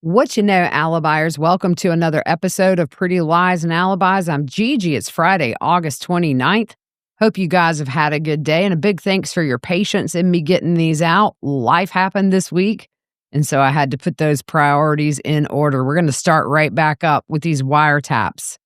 What you know, Alibis? Welcome to another episode of Pretty Lies and Alibis. I'm Gigi. It's Friday, August 29th. Hope you guys have had a good day, and a big thanks for your patience in me getting these out. Life happened this week, and so I had to put those priorities in order. We're going to start right back up with these wiretaps.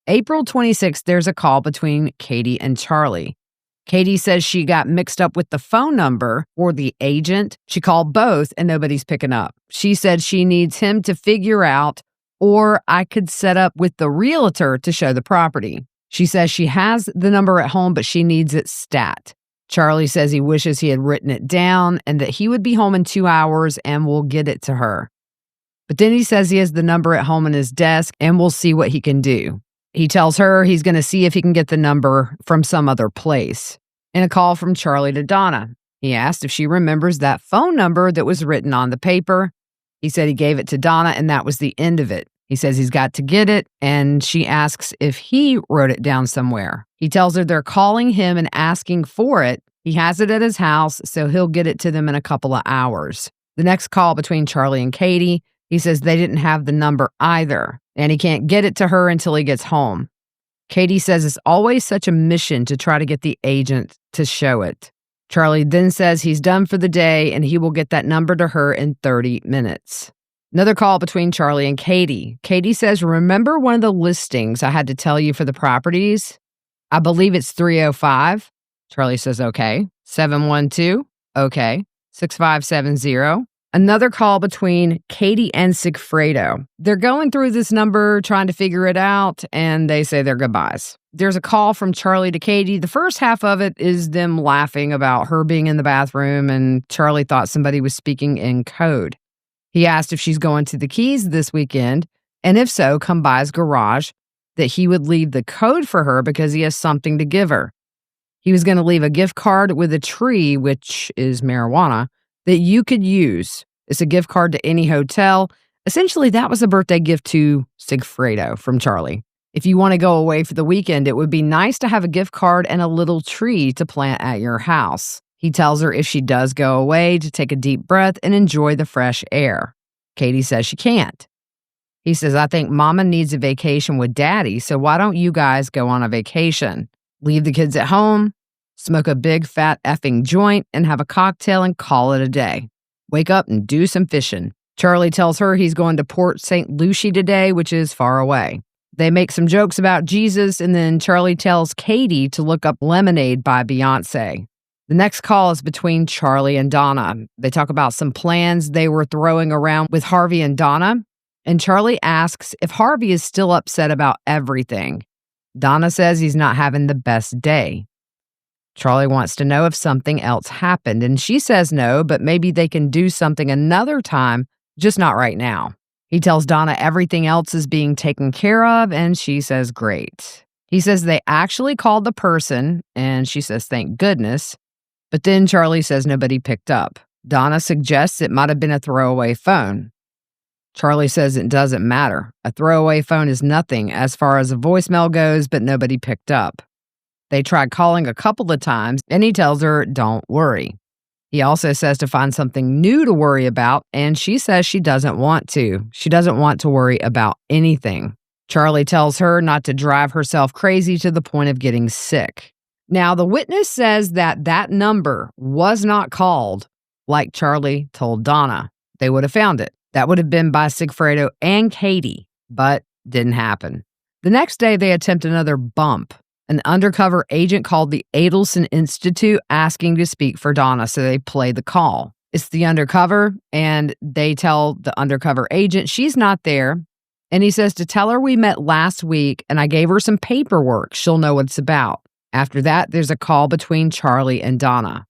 April 26th, there's a call between Katie and Charlie. Katie says she got mixed up with the phone number or the agent. She called both and nobody's picking up. She said she needs him to figure out, or I could set up with the realtor to show the property. She says she has the number at home, but she needs it stat. Charlie says he wishes he had written it down and that he would be home in 2 hours and will get it to her. But then he says he has the number at home on his desk and we'll see what he can do. He tells her he's going to see if he can get the number from some other place. In a call from Charlie to Donna, he asked if she remembers that phone number that was written on the paper. He said he gave it to Donna and that was the end of it. He says he's got to get it, and she asks if he wrote it down somewhere. He tells her they're calling him and asking for it. He has it at his house, so he'll get it to them in a couple of hours. The next call between Charlie and Katie, he says they didn't have the number either, and he can't get it to her until he gets home. Katie says it's always such a mission to try to get the agent to show it. Charlie then says he's done for the day and he will get that number to her in 30 minutes. Another call between Charlie and Katie. Katie says, remember one of the listings I had to tell you for the properties? I believe it's 305. Charlie says, okay. 712. Okay. 6570. Another call between Katie and Sigfredo. They're going through this number, trying to figure it out, and they say their goodbyes. There's a call from Charlie to Katie. The first half of it is them laughing about her being in the bathroom, and Charlie thought somebody was speaking in code. He asked if she's going to the Keys this weekend, and if so, come by his garage, that he would leave the code for her because he has something to give her. He was going to leave a gift card with a tree, which is marijuana, that you could use. It's a gift card to any hotel. Essentially, that was a birthday gift to Sigfredo from Charlie. If you want to go away for the weekend, it would be nice to have a gift card and a little tree to plant at your house. He tells her if she does go away to take a deep breath and enjoy the fresh air. Katie says she can't. He says, I think Mama needs a vacation with Daddy, so why don't you guys go on a vacation? Leave the kids at home, smoke a big fat effing joint, and have a cocktail and call it a day. Wake up and do some fishing. Charlie tells her he's going to Port St. Lucie today, which is far away. They make some jokes about Jesus, and then Charlie tells Katie to look up Lemonade by Beyonce. The next call is between Charlie and Donna. They talk about some plans they were throwing around with Harvey and Donna, and Charlie asks if Harvey is still upset about everything. Donna says he's not having the best day. Charlie wants to know if something else happened, and she says no, but maybe they can do something another time, just not right now. He tells Donna everything else is being taken care of, and she says great. He says they actually called the person, and she says thank goodness, but then Charlie says nobody picked up. Donna suggests it might have been a throwaway phone. Charlie says it doesn't matter. A throwaway phone is nothing as far as a voicemail goes, but nobody picked up. They tried calling a couple of times, and he tells her, don't worry. He also says to find something new to worry about, and she says she doesn't want to. She doesn't want to worry about anything. Charlie tells her not to drive herself crazy to the point of getting sick. Now, the witness says that that number was not called like Charlie told Donna. They would have found it. That would have been by Sigfredo and Katie, but didn't happen. The next day, they attempt another bump. An undercover agent called the Adelson Institute asking to speak for Donna, so they play the call. It's the undercover, and they tell the undercover agent she's not there, and he says to tell her we met last week, and I gave her some paperwork. She'll know what it's about. After that, there's a call between Charlie and Donna.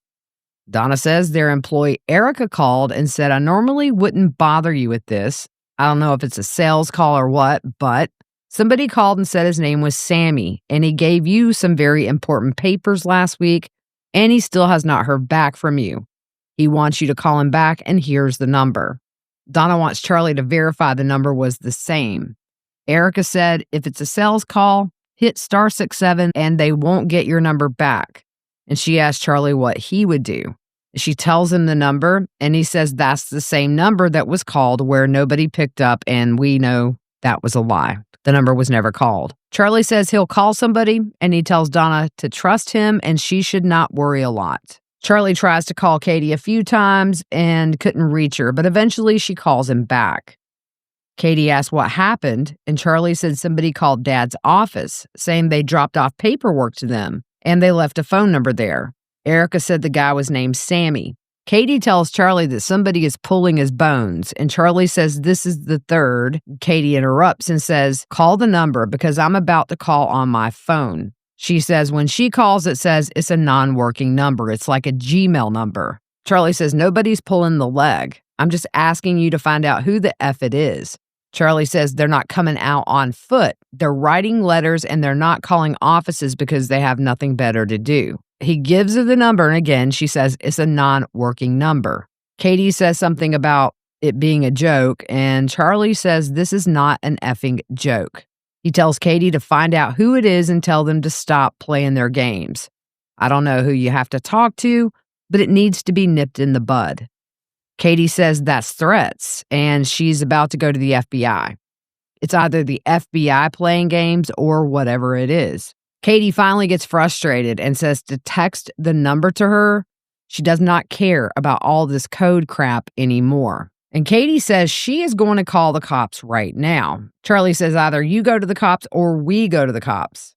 Donna says their employee Erica called and said, I normally wouldn't bother you with this. I don't know if it's a sales call or what, but somebody called and said his name was Sammy, and he gave you some very important papers last week, and he still has not heard back from you. He wants you to call him back, and here's the number. Donna wants Charlie to verify the number was the same. Erica said, if it's a sales call, hit *67 and they won't get your number back. And she asked Charlie what he would do. She tells him the number, and he says that's the same number that was called where nobody picked up, and we know that was a lie. The number was never called. Charlie says he'll call somebody, and he tells Donna to trust him, and she should not worry a lot. Charlie tries to call Katie a few times and couldn't reach her, but eventually she calls him back. Katie asks what happened, and Charlie said somebody called Dad's office, saying they dropped off paperwork to them, and they left a phone number there. Erica said the guy was named Sammy. Katie tells Charlie that somebody is pulling his bones, and Charlie says this is the third. Katie interrupts and says, call the number because I'm about to call on my phone. She says when she calls, it says it's a non-working number. It's like a Gmail number. Charlie says nobody's pulling the leg. I'm just asking you to find out who the F it is. Charlie says they're not coming out on foot. They're writing letters and they're not calling offices because they have nothing better to do. He gives her the number, and again, she says it's a non-working number. Katie says something about it being a joke, and Charlie says this is not an effing joke. He tells Katie to find out who it is and tell them to stop playing their games. I don't know who you have to talk to, but it needs to be nipped in the bud. Katie says that's threats, and she's about to go to the FBI. It's either the FBI playing games or whatever it is. Katie finally gets frustrated and says to text the number to her. She does not care about all this code crap anymore. And Katie says she is going to call the cops right now. Charlie says either you go to the cops or we go to the cops.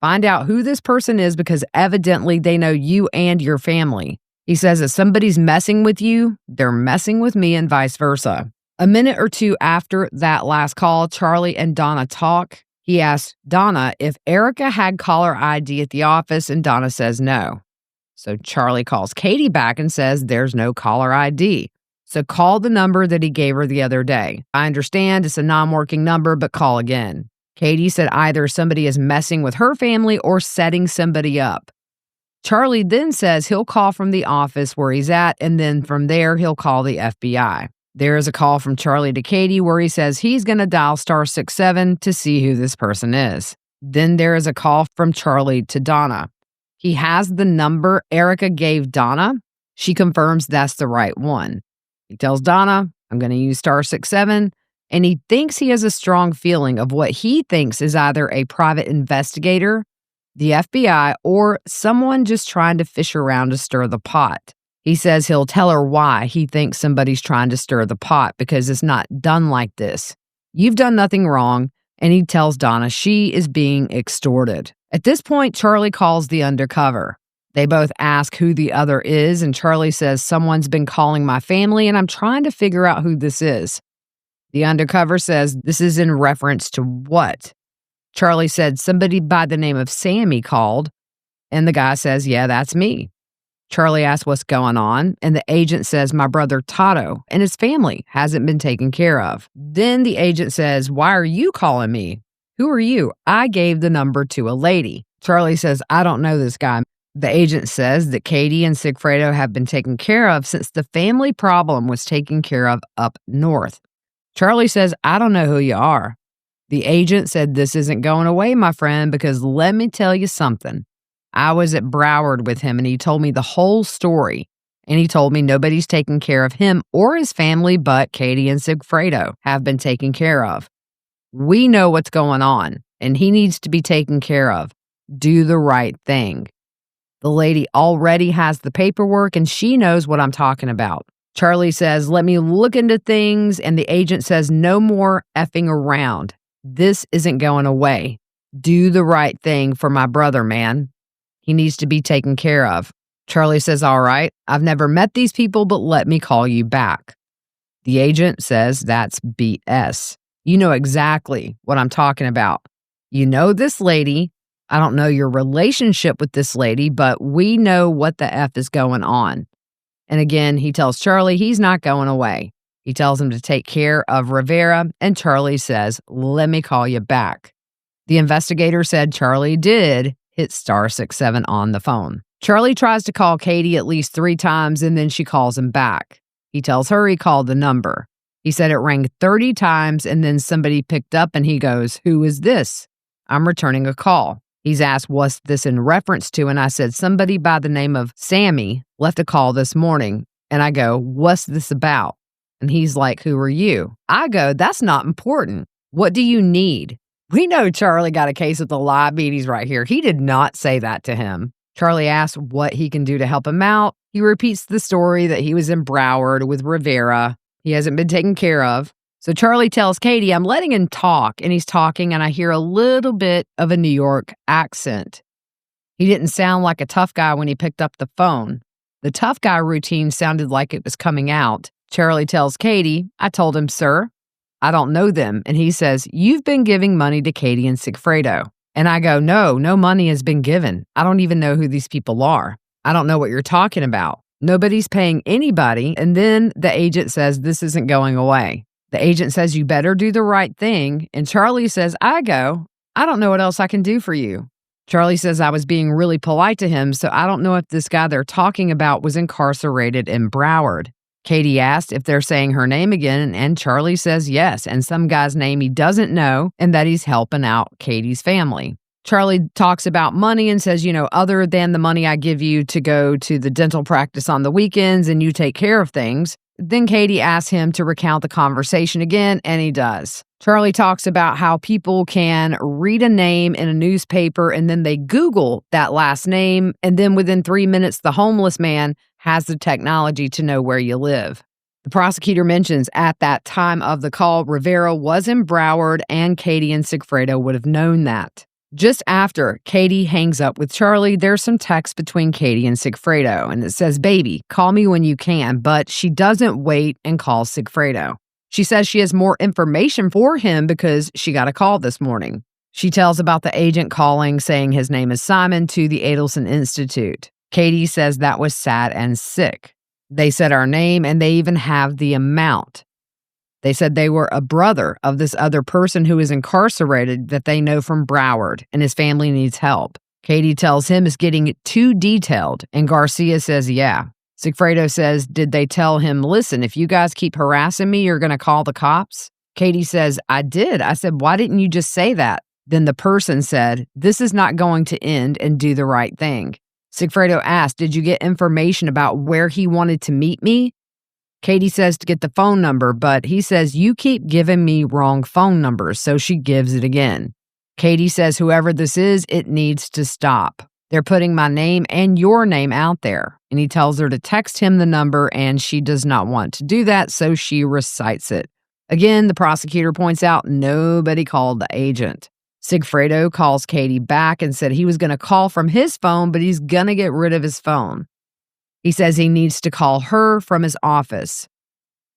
Find out who this person is because evidently they know you and your family. He says if somebody's messing with you, they're messing with me and vice versa. A minute or two after that last call, Charlie and Donna talk. He asks Donna if Erica had caller ID at the office, and Donna says no. So Charlie calls Katie back and says there's no caller ID. So call the number that he gave her the other day. I understand it's a non-working number, but call again. Katie said either somebody is messing with her family or setting somebody up. Charlie then says he'll call from the office where he's at, and then from there he'll call the FBI. There is a call from Charlie to Katie where he says he's going to dial *67 to see who this person is. Then there is a call from Charlie to Donna. He has the number Erica gave Donna. She confirms that's the right one. He tells Donna, I'm going to use *67, and he thinks he has a strong feeling of what he thinks is either a private investigator, the FBI, or someone just trying to fish around to stir the pot. He says he'll tell her why he thinks somebody's trying to stir the pot because it's not done like this. You've done nothing wrong, and he tells Donna she is being extorted. At this point, Charlie calls the undercover. They both ask who the other is, and Charlie says someone's been calling my family, and I'm trying to figure out who this is. The undercover says this is in reference to what? Charlie said somebody by the name of Sammy called, and the guy says, yeah, that's me. Charlie asks what's going on, and the agent says my brother Tato and his family hasn't been taken care of. Then the agent says, why are you calling me? Who are you? I gave the number to a lady. Charlie says, I don't know this guy. The agent says that Katie and Sigfredo have been taken care of since the family problem was taken care of up north. Charlie says, I don't know who you are. The agent said, this isn't going away, my friend, because let me tell you something. I was at Broward with him, and he told me the whole story. And he told me nobody's taken care of him or his family, but Katie and Sigfredo have been taken care of. We know what's going on, and he needs to be taken care of. Do the right thing. The lady already has the paperwork, and she knows what I'm talking about. Charlie says, let me look into things, and the agent says, no more effing around. This isn't going away. Do the right thing for my brother, man. He needs to be taken care of. Charlie says, all right, I've never met these people, but let me call you back. The agent says, that's BS. You know exactly what I'm talking about. You know this lady. I don't know your relationship with this lady, but we know what the F is going on. And again, he tells Charlie he's not going away. He tells him to take care of Rivera, and Charlie says, let me call you back. The investigator said Charlie did hit *67 on the phone. Charlie tries to call Katie at least 3 times, and then she calls him back. He tells her he called the number. He said it rang 30 times, and then somebody picked up, and he goes, who is this? I'm returning a call. He's asked, what's this in reference to? And I said, somebody by the name of Sammy left a call this morning. And I go, what's this about? And he's like, who are you? I go, that's not important. What do you need? We know Charlie got a case of the diabetes right here. He did not say that to him. Charlie asks what he can do to help him out. He repeats the story that he was in Broward with Rivera. He hasn't been taken care of. So Charlie tells Katie, I'm letting him talk. And he's talking, and I hear a little bit of a New York accent. He didn't sound like a tough guy when he picked up the phone. The tough guy routine sounded like it was coming out. Charlie tells Katie, I told him, sir, I don't know them. And he says, you've been giving money to Katie and Sigfredo. And I go, no money has been given. I don't even know who these people are. I don't know what you're talking about. Nobody's paying anybody. And then the agent says, this isn't going away. The agent says, you better do the right thing. And Charlie says, I don't know what else I can do for you. Charlie says I was being really polite to him, so I don't know if this guy they're talking about was incarcerated in Broward. Katie asked if they're saying her name again, and Charlie says yes, and some guy's name he doesn't know, and that he's helping out Katie's family. Charlie talks about money and says, other than the money I give you to go to the dental practice on the weekends and you take care of things. Then Katie asks him to recount the conversation again, and he does. Charlie talks about how people can read a name in a newspaper and then they Google that last name, and then within 3 minutes, the homeless man has the technology to know where you live. The prosecutor mentions at that time of the call, Rivera was in Broward, and Katie and Sigfredo would have known that. Just after Katie hangs up with Charlie, there's some text between Katie and Sigfredo, and it says, baby, call me when you can, but she doesn't wait and calls Sigfredo. She says she has more information for him because she got a call this morning. She tells about the agent calling, saying his name is Simon, to the Adelson Institute. Katie says that was sad and sick. They said our name, and they even have the amount. They said they were a brother of this other person who is incarcerated that they know from Broward, and his family needs help. Katie tells him it's getting too detailed, and Garcia says, yeah. Sigfredo says, did they tell him, listen, if you guys keep harassing me, you're going to call the cops? Katie says, I did. I said, why didn't you just say that? Then the person said, this is not going to end, and do the right thing. Sigfredo asked, did you get information about where he wanted to meet me? Katie says to get the phone number, but he says, you keep giving me wrong phone numbers, so she gives it again. Katie says, whoever this is, it needs to stop. They're putting my name and your name out there. And he tells her to text him the number, and she does not want to do that, so she recites it. Again, the prosecutor points out nobody called the agent. Sigfredo calls Katie back and said he was going to call from his phone, but he's going to get rid of his phone. He says he needs to call her from his office.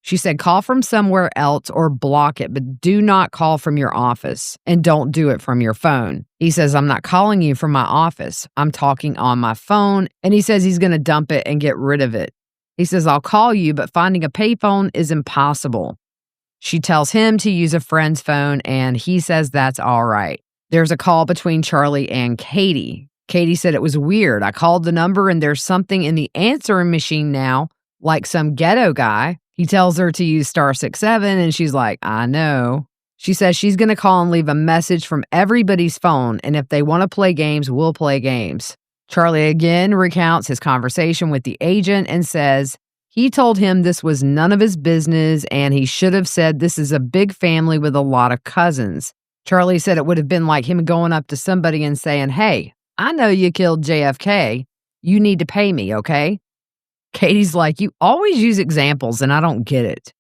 She said, call from somewhere else or block it, but do not call from your office, and don't do it from your phone. He says, I'm not calling you from my office. I'm talking on my phone. And he says he's going to dump it and get rid of it. He says, I'll call you, but finding a payphone is impossible. She tells him to use a friend's phone, and he says that's all right. There's a call between Charlie and Katie. Katie said it was weird. I called the number, and there's something in the answering machine now, like some ghetto guy. He tells her to use *67, and she's like, I know. She says she's going to call and leave a message from everybody's phone, and if they want to play games, we'll play games. Charlie again recounts his conversation with the agent and says he told him this was none of his business, and he should have said this is a big family with a lot of cousins. Charlie said it would have been like him going up to somebody and saying, hey, I know you killed JFK. You need to pay me, okay? Katie's like, you always use examples, and I don't get it.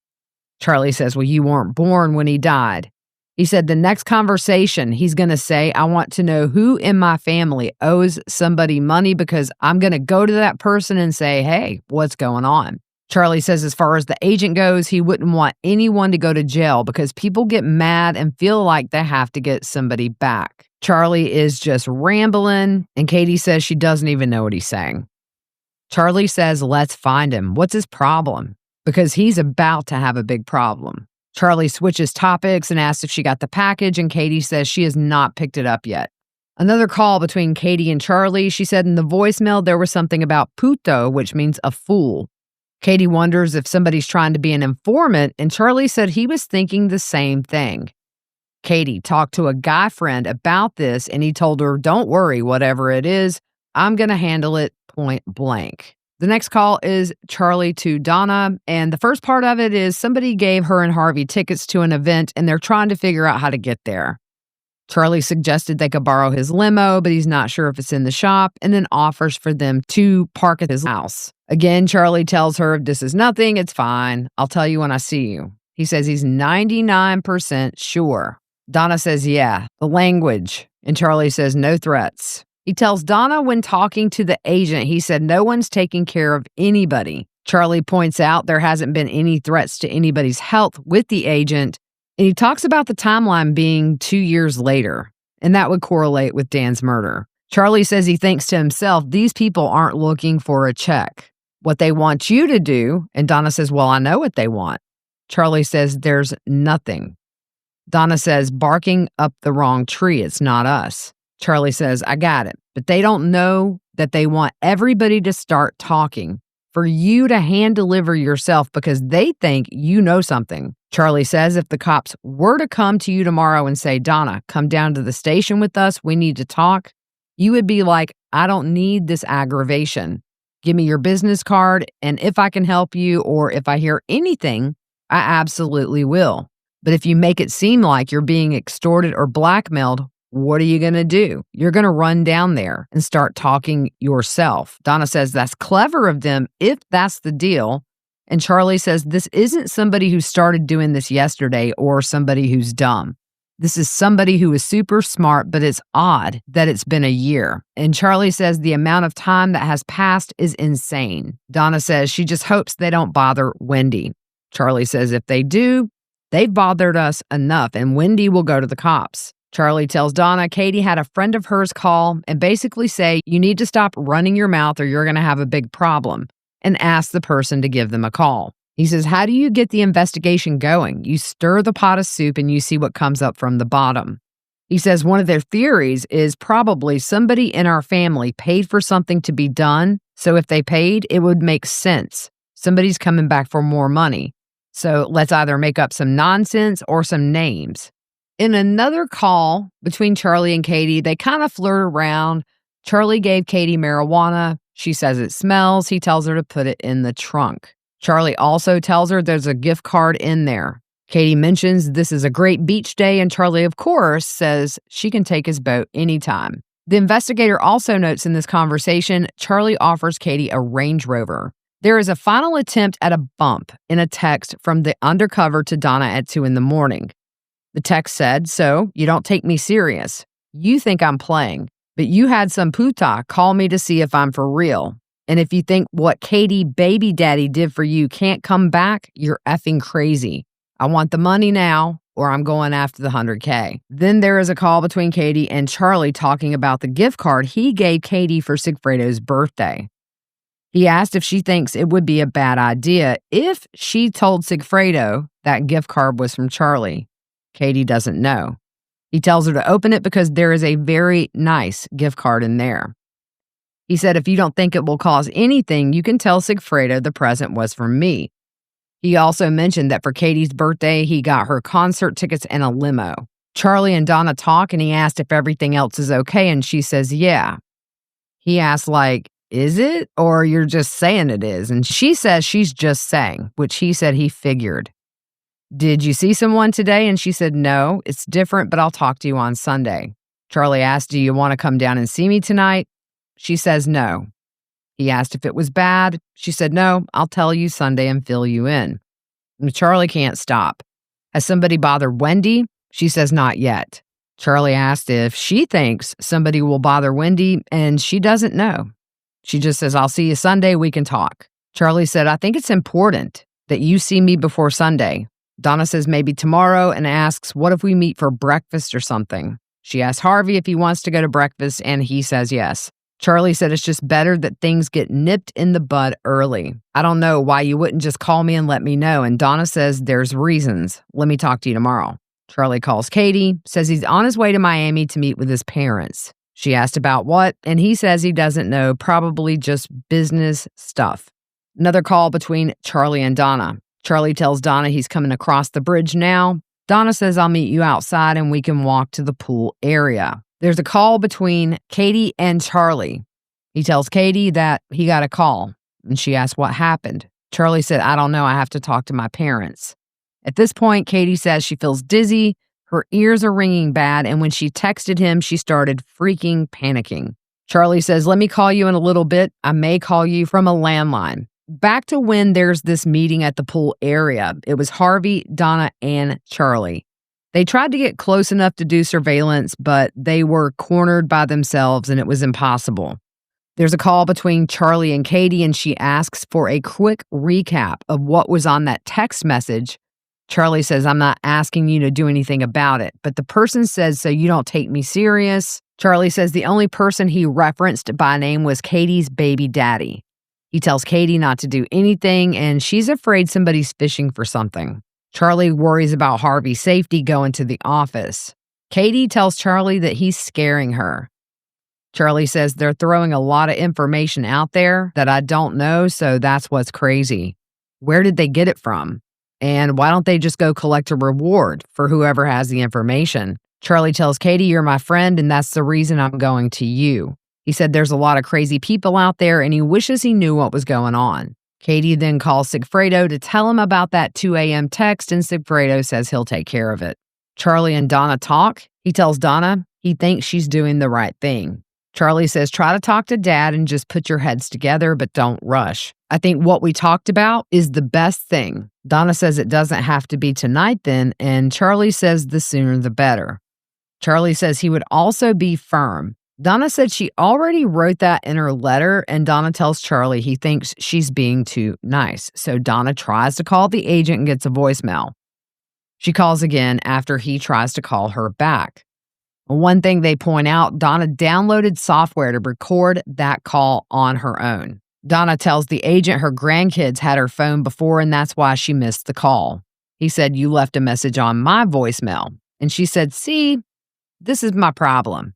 Charlie says, well, you weren't born when he died. He said the next conversation he's going to say, I want to know who in my family owes somebody money because I'm going to go to that person and say, hey, what's going on? Charlie says as far as the agent goes, he wouldn't want anyone to go to jail because people get mad and feel like they have to get somebody back. Charlie is just rambling, and Katie says she doesn't even know what he's saying. Charlie says, let's find him. What's his problem? Because he's about to have a big problem. Charlie switches topics and asks if she got the package, and Katie says she has not picked it up yet. Another call between Katie and Charlie. She said in the voicemail there was something about puto, which means a fool. Katie wonders if somebody's trying to be an informant, and Charlie said he was thinking the same thing. Katie talked to a guy friend about this, and he told her, don't worry, whatever it is, I'm going to handle it point blank. The next call is Charlie to Donna, and the first part of it is somebody gave her and Harvey tickets to an event, and they're trying to figure out how to get there. Charlie suggested they could borrow his limo, but he's not sure if it's in the shop, and then offers for them to park at his house. Again, Charlie tells her, this is nothing, it's fine. I'll tell you when I see you. He says he's 99% sure. Donna says, yeah, the language. And Charlie says, no threats. He tells Donna when talking to the agent, he said no one's taking care of anybody. Charlie points out there hasn't been any threats to anybody's health with the agent, and he talks about the timeline being 2 years later, and that would correlate with Dan's murder. Charlie says he thinks to himself, these people aren't looking for a check. What they want you to do, and Donna says, well, I know what they want. Charlie says, there's nothing. Donna says, barking up the wrong tree, it's not us. Charlie says, I got it, but they don't know that they want everybody to start talking, for you to hand deliver yourself because they think you know something. Charlie says if the cops were to come to you tomorrow and say, Donna, come down to the station with us, we need to talk, you would be like, I don't need this aggravation. Give me your business card, and if I can help you or if I hear anything, I absolutely will. But if you make it seem like you're being extorted or blackmailed, what are you going to do? You're going to run down there and start talking yourself. Donna says that's clever of them if that's the deal. And Charlie says this isn't somebody who started doing this yesterday or somebody who's dumb. This is somebody who is super smart, but it's odd that it's been a year. And Charlie says the amount of time that has passed is insane. Donna says she just hopes they don't bother Wendy. Charlie says if they do, they've bothered us enough and Wendy will go to the cops. Charlie tells Donna Katie had a friend of hers call and basically say, you need to stop running your mouth or you're going to have a big problem, and ask the person to give them a call. He says, how do you get the investigation going? You stir the pot of soup and you see what comes up from the bottom. He says one of their theories is probably somebody in our family paid for something to be done, so if they paid, it would make sense. Somebody's coming back for more money. So let's either make up some nonsense or some names. In another call between Charlie and Katie, they kind of flirt around. Charlie gave Katie marijuana. She says it smells. He tells her to put it in the trunk. Charlie also tells her there's a gift card in there. Katie mentions this is a great beach day, and Charlie, of course, says she can take his boat anytime. The investigator also notes in this conversation, Charlie offers Katie a Range Rover. There is a final attempt at a bump in a text from the undercover to Donna at 2 a.m. The text said, so you don't take me serious. You think I'm playing, but you had some puta call me to see if I'm for real. And if you think what Katie baby daddy did for you can't come back, you're effing crazy. I want the money now or I'm going after the $100K. Then there is a call between Katie and Charlie talking about the gift card he gave Katie for Sigfredo's birthday. He asked if she thinks it would be a bad idea if she told Sigfredo that gift card was from Charlie. Katie doesn't know. He tells her to open it because there is a very nice gift card in there. He said, if you don't think it will cause anything, you can tell Sigfredo the present was from me. He also mentioned that for Katie's birthday, he got her concert tickets and a limo. Charlie and Donna talk and he asked if everything else is okay and she says, yeah. He asked is it or you're just saying it is? And she says she's just saying, which he said he figured. Did you see someone today? And she said, no, it's different, but I'll talk to you on Sunday. Charlie asked, do you want to come down and see me tonight? She says no. He asked if it was bad. She said, no, I'll tell you Sunday and fill you in. And Charlie can't stop. Has somebody bothered Wendy? She says not yet. Charlie asked if she thinks somebody will bother Wendy, and she doesn't know. She just says, I'll see you Sunday, we can talk. Charlie said, I think it's important that you see me before Sunday. Donna says maybe tomorrow and asks, what if we meet for breakfast or something? She asks Harvey if he wants to go to breakfast, and he says yes. Charlie said it's just better that things get nipped in the bud early. I don't know why you wouldn't just call me and let me know. And Donna says there's reasons. Let me talk to you tomorrow. Charlie calls Katie, says he's on his way to Miami to meet with his parents. She asked about what, and he says he doesn't know, probably just business stuff. Another call between Charlie and Donna. Charlie tells Donna he's coming across the bridge now. Donna says, I'll meet you outside and we can walk to the pool area. There's a call between Katie and Charlie. He tells Katie that he got a call, and she asks what happened. Charlie said, I don't know. I have to talk to my parents. At this point, Katie says she feels dizzy, her ears are ringing bad, and when she texted him, she started freaking panicking. Charlie says, let me call you in a little bit. I may call you from a landline. Back to when there's this meeting at the pool area. It was Harvey, Donna, and Charlie. They tried to get close enough to do surveillance, but they were cornered by themselves and it was impossible. There's a call between Charlie and Katie, and she asks for a quick recap of what was on that text message. Charlie says, I'm not asking you to do anything about it, but the person says, so you don't take me serious. Charlie says the only person he referenced by name was Katie's baby daddy. He tells Katie not to do anything, and she's afraid somebody's fishing for something. Charlie worries about Harvey's safety going to the office. Katie tells Charlie that he's scaring her. Charlie says they're throwing a lot of information out there that I don't know, so that's what's crazy. Where did they get it from? And why don't they just go collect a reward for whoever has the information? Charlie tells Katie, you're my friend, and that's the reason I'm going to you. He said there's a lot of crazy people out there, and he wishes he knew what was going on. Katie then calls Sigfredo to tell him about that 2 a.m. text, and Sigfredo says he'll take care of it. Charlie and Donna talk. He tells Donna he thinks she's doing the right thing. Charlie says, try to talk to Dad and just put your heads together, but don't rush. I think what we talked about is the best thing. Donna says it doesn't have to be tonight then, and Charlie says the sooner the better. Charlie says he would also be firm. Donna said she already wrote that in her letter, and Donna tells Charlie he thinks she's being too nice. So Donna tries to call the agent and gets a voicemail. She calls again after he tries to call her back. One thing they point out, Donna downloaded software to record that call on her own. Donna tells the agent her grandkids had her phone before, and that's why she missed the call. He said, you left a message on my voicemail. And she said, see, this is my problem.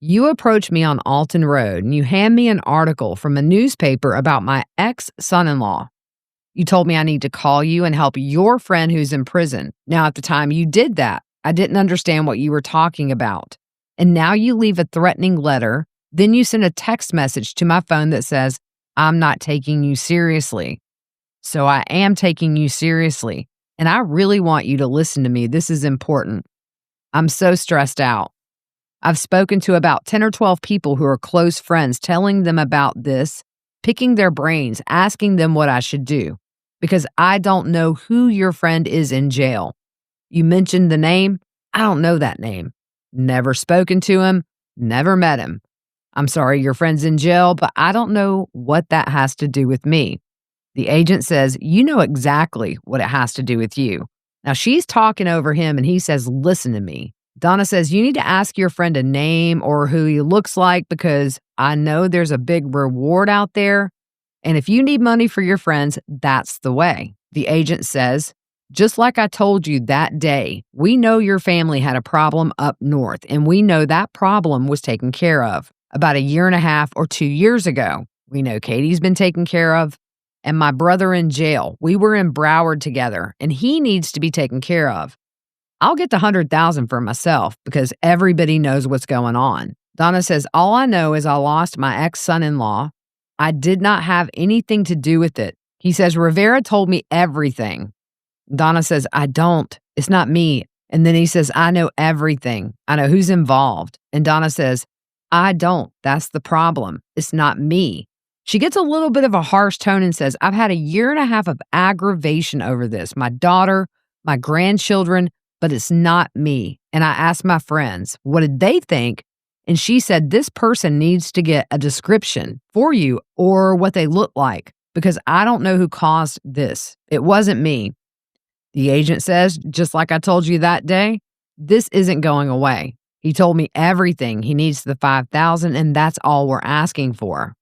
You approach me on Alton Road and you hand me an article from a newspaper about my ex-son-in-law. You told me I need to call you and help your friend who's in prison. Now, at the time you did that, I didn't understand what you were talking about. And now you leave a threatening letter. Then you send a text message to my phone that says, I'm not taking you seriously. So I am taking you seriously. And I really want you to listen to me. This is important. I'm so stressed out. I've spoken to about 10 or 12 people who are close friends, telling them about this, picking their brains, asking them what I should do, because I don't know who your friend is in jail. You mentioned the name. I don't know that name. Never spoken to him. Never met him. I'm sorry your friend's in jail, but I don't know what that has to do with me. The agent says, you know exactly what it has to do with you. Now she's talking over him and he says, listen to me. Donna says, you need to ask your friend a name or who he looks like because I know there's a big reward out there. And if you need money for your friends, that's the way. The agent says, just like I told you that day, we know your family had a problem up north, and we know that problem was taken care of about 1.5 years or 2 years ago. We know Katie's been taken care of, and my brother in jail. We were in Broward together, and he needs to be taken care of. I'll get the $100,000 for myself because everybody knows what's going on. Donna says, all I know is I lost my ex-son-in-law. I did not have anything to do with it. He says, Rivera told me everything. Donna says, I don't. It's not me. And then he says, I know everything. I know who's involved. And Donna says, I don't. That's the problem. It's not me. She gets a little bit of a harsh tone and says, I've had 1.5 years of aggravation over this. My daughter, my grandchildren, but it's not me. And I asked my friends, what did they think? And she said, this person needs to get a description for you or what they look like because I don't know who caused this. It wasn't me. The agent says, just like I told you that day, this isn't going away. He told me everything. He needs the $5,000 and that's all we're asking for.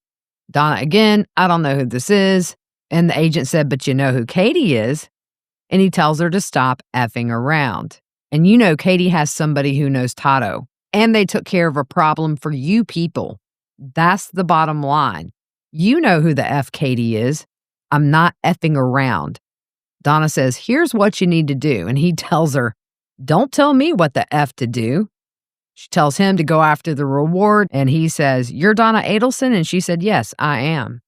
Donna again, I don't know who this is. And the agent said, but you know who Katie is. And he tells her to stop effing around. And you know Katie has somebody who knows Tato. And they took care of a problem for you people. That's the bottom line. You know who the F Katie is. I'm not effing around. Donna says, here's what you need to do. And he tells her, Don't tell me what the F to do. She tells him to go after the reward, and he says, "You're Donna Adelson?" And she said, "Yes, I am."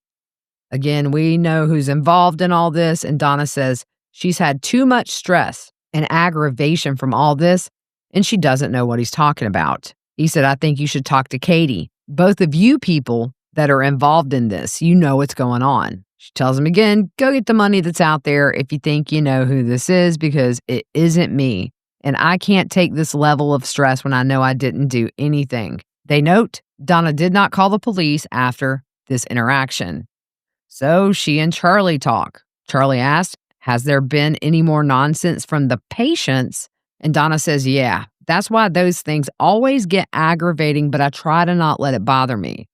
Again, we know who's involved in all this, and Donna says she's had too much stress and aggravation from all this, and she doesn't know what he's talking about. He said, "I think you should talk to Katie. Both of you people that are involved in this, you know what's going on." She tells him again, "Go get the money that's out there if you think you know who this is, because it isn't me. And I can't take this level of stress when I know I didn't do anything." They note Donna did not call the police after this interaction. So she and Charlie talk. Charlie asked, "Has there been any more nonsense from the patients?" And Donna says, "Yeah, that's why those things always get aggravating, but I try to not let it bother me."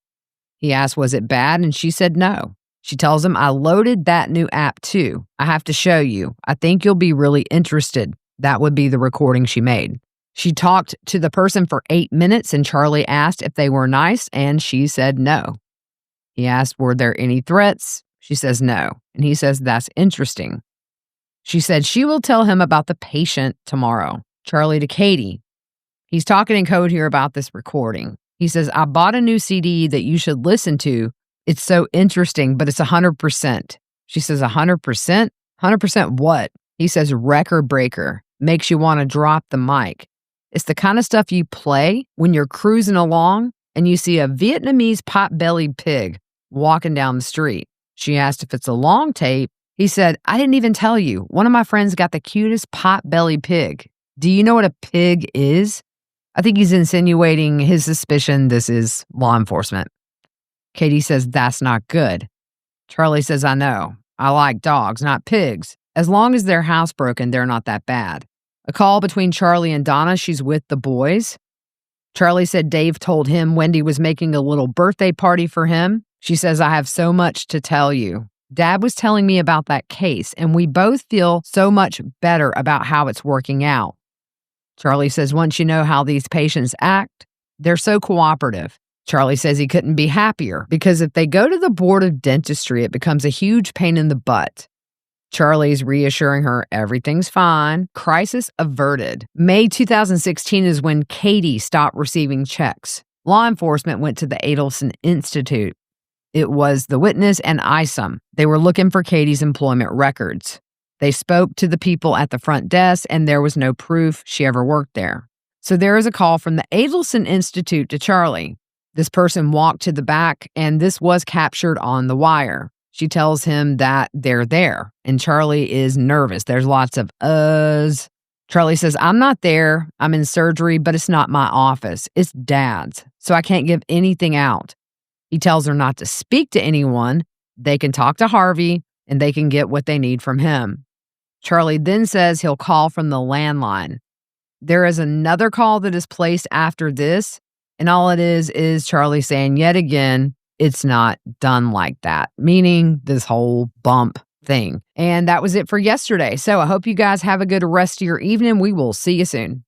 He asked, "Was it bad?" And she said no. She tells him, "I loaded that new app too. I have to show you. I think you'll be really interested." That would be the recording she made. She talked to the person for 8 minutes, and Charlie asked if they were nice, and she said no. He asked, "Were there any threats?" She says no. And he says, "That's interesting." She said she will tell him about the patient tomorrow. Charlie to Katie. He's talking in code here about this recording. He says, "I bought a new CD that you should listen to. It's so interesting, but it's 100%. She says, 100%? 100% what? He says, "Record breaker. Makes you want to drop the mic. It's the kind of stuff you play when you're cruising along and you see a Vietnamese pot-bellied pig walking down the street." She asked if it's a long tape. He said, "I didn't even tell you. One of my friends got the cutest pot-bellied pig. Do you know what a pig is?" I think he's insinuating his suspicion this is law enforcement. Katie says, "That's not good." Charlie says, "I know. I like dogs, not pigs. As long as they're housebroken, they're not that bad." A call between Charlie and Donna. She's with the boys. Charlie said Dave told him Wendy was making a little birthday party for him. She says, "I have so much to tell you. Dad was telling me about that case, and we both feel so much better about how it's working out." Charlie says, "Once you know how these patients act, they're so cooperative." Charlie says he couldn't be happier because if they go to the board of dentistry, it becomes a huge pain in the butt. Charlie's reassuring her everything's fine. Crisis averted. May 2016 is when Katie stopped receiving checks. Law enforcement went to the Adelson Institute. It was the witness and ISOM. They were looking for Katie's employment records. They spoke to the people at the front desk, and there was no proof she ever worked there. So there is a call from the Adelson Institute to Charlie. This person walked to the back, and this was captured on the wire. She tells him that they're there, and Charlie is nervous. There's lots of uhs. Charlie says, "I'm not there. I'm in surgery, but it's not my office. It's Dad's, so I can't give anything out." He tells her not to speak to anyone. They can talk to Harvey, and they can get what they need from him. Charlie then says he'll call from the landline. There is another call that is placed after this, and all it is Charlie saying yet again, it's not done like that, meaning this whole bump thing. And that was it for yesterday. So I hope you guys have a good rest of your evening. We will see you soon.